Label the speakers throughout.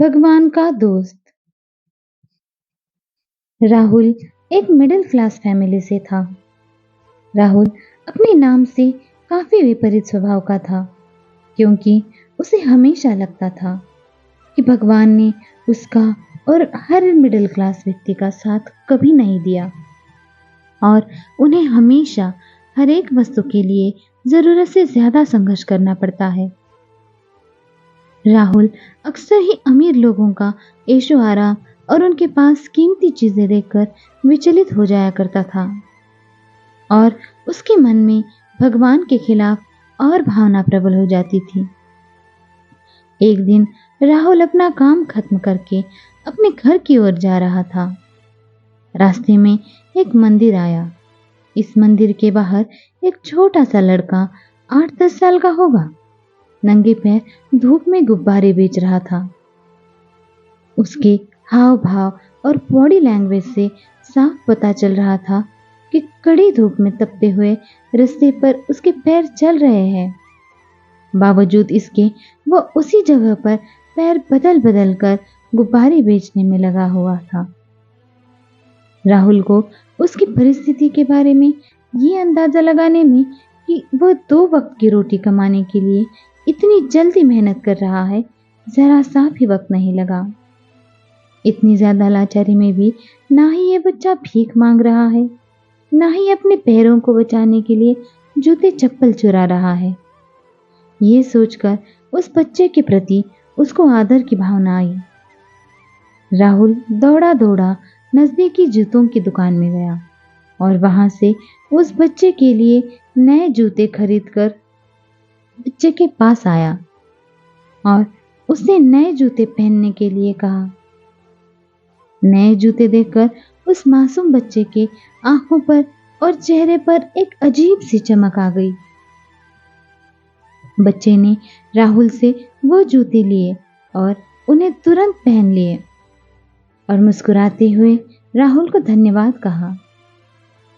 Speaker 1: भगवान का दोस्त। राहुल एक मिडिल क्लास फैमिली से था। राहुल अपने नाम से काफी विपरीत स्वभाव का था, क्योंकि उसे हमेशा लगता था कि भगवान ने उसका और हर मिडिल क्लास व्यक्ति का साथ कभी नहीं दिया और उन्हें हमेशा हर एक वस्तु के लिए जरूरत से ज्यादा संघर्ष करना पड़ता है। राहुल अक्सर ही अमीर लोगों का ऐशो आराम और उनके पास कीमती चीजें देखकर विचलित हो जाया करता था और उसके मन में भगवान के खिलाफ और भावना प्रबल हो जाती थी। एक दिन राहुल अपना काम खत्म करके अपने घर की ओर जा रहा था। रास्ते में एक मंदिर आया। इस मंदिर के बाहर एक छोटा सा लड़का 8-10 साल का होगा, नंगे पैर धूप में गुब्बारे बेच रहा था। उसके हाव भाव और बॉडी लैंग्वेज से साफ पता चल रहा था कि कड़ी धूप में तपते हुए रास्ते पर उसके पैर चल रहे हैं। बावजूद इसके वो उसी जगह पर पैर बदल बदल कर गुब्बारे बेचने में लगा हुआ था। राहुल को उसकी परिस्थिति के बारे में ये अंदाजा लगाने में कि वह 2 वक्त की रोटी कमाने के लिए इतनी जल्दी मेहनत कर रहा है, जरा सा भी वक्त नहीं लगा। इतनी ज्यादा लाचारी में भी ना ही ये बच्चा भीख मांग रहा है, ना ही अपने पैरों को बचाने के लिए जूते चप्पल चुरा रहा है। ये सोचकर उस बच्चे के प्रति उसको आदर की भावना आई। राहुल दौड़ा दौड़ा नजदीकी जूतों की दुकान में गया और वहां से उस बच्चे के लिए नए जूते खरीदकर बच्चे के पास आया और उससे नए जूते पहनने के लिए कहा। नए जूते देखकर उस मासूम बच्चे के आंखों पर और चेहरे पर एक अजीब सी चमक आ गई। बच्चे ने राहुल से वो जूते लिए और उन्हें तुरंत पहन लिए और मुस्कुराते हुए राहुल को धन्यवाद कहा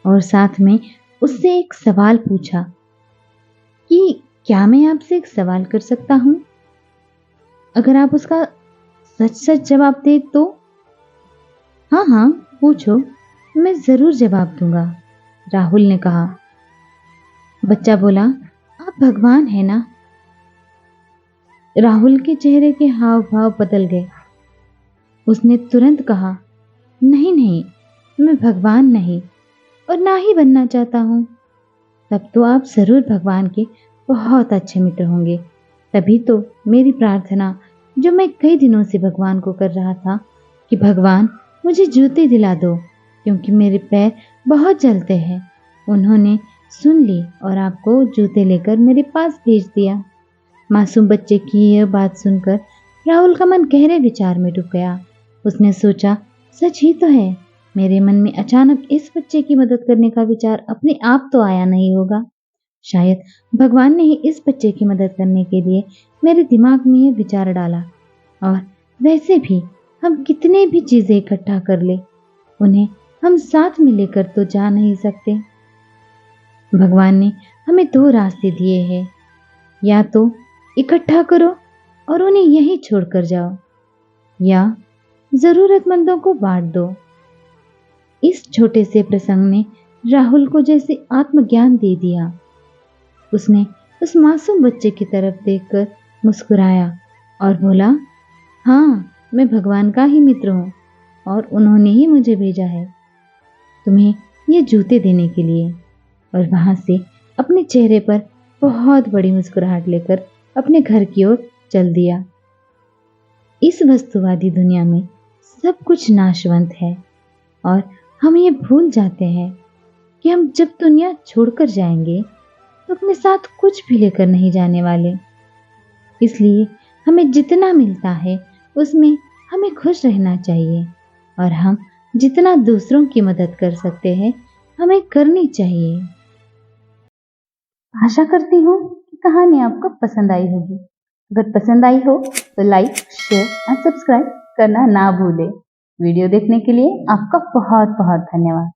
Speaker 1: और साथ में उससे एक सवाल पूछा कि क्या मैं आपसे एक सवाल कर सकता हूं? अगर आप उसका सच सच जवाब दे तो? हाँ हाँ पूछो, मैं जरूर जवाब दूंगा, राहुल ने कहा। बच्चा बोला, आप भगवान है ना? राहुल के चेहरे के हाव भाव बदल गए। उसने तुरंत कहा, नहीं नहीं, मैं भगवान नहीं और ना ही बनना चाहता हूं। तब तो आप जरूर भगवान के बहुत अच्छे मित्र होंगे। तभी तो मेरी प्रार्थना जो मैं कई दिनों से भगवान को कर रहा था कि भगवान मुझे जूते दिला दो, क्योंकि मेरे पैर बहुत जलते हैं, उन्होंने सुन ली और आपको जूते लेकर मेरे पास भेज दिया। मासूम बच्चे की यह बात सुनकर राहुल का मन गहरे विचार में डूब गया। उसने सोचा, सच ही तो है, मेरे मन में अचानक इस बच्चे की मदद करने का विचार अपने आप तो आया नहीं होगा। शायद भगवान ने ही इस बच्चे की मदद करने के लिए मेरे दिमाग में यह विचार डाला। और वैसे भी हम कितने भी चीजें इकट्ठा कर ले, उन्हें हम साथ में लेकर तो जा नहीं सकते। भगवान ने हमें 2 रास्ते दिए हैं, या तो इकट्ठा करो और उन्हें यहीं छोड़कर जाओ, या जरूरतमंदों को बांट दो। इस छोटे से प्रसंग ने राहुल को जैसे आत्मज्ञान दे दिया। उसने उस मासूम बच्चे की तरफ देखकर मुस्कुराया और बोला, हाँ, मैं भगवान का ही मित्र हूँ और उन्होंने ही मुझे भेजा है तुम्हें ये जूते देने के लिए। और वहां से अपने चेहरे पर बहुत बड़ी मुस्कुराहट लेकर अपने घर की ओर चल दिया। इस वस्तुवादी दुनिया में सब कुछ नाशवंत है और हम ये भूल जाते हैं कि हम जब दुनिया छोड़कर जाएंगे तो अपने साथ कुछ भी लेकर नहीं जाने वाले। इसलिए हमें जितना मिलता है उसमें हमें खुश रहना चाहिए और हम जितना दूसरों की मदद कर सकते हैं हमें करनी चाहिए। आशा करती हूँ कि कहानी आपको पसंद आई होगी। अगर पसंद आई हो तो लाइक, शेयर और सब्सक्राइब करना ना भूलें। वीडियो देखने के लिए आपका बहुत बहुत धन्यवाद।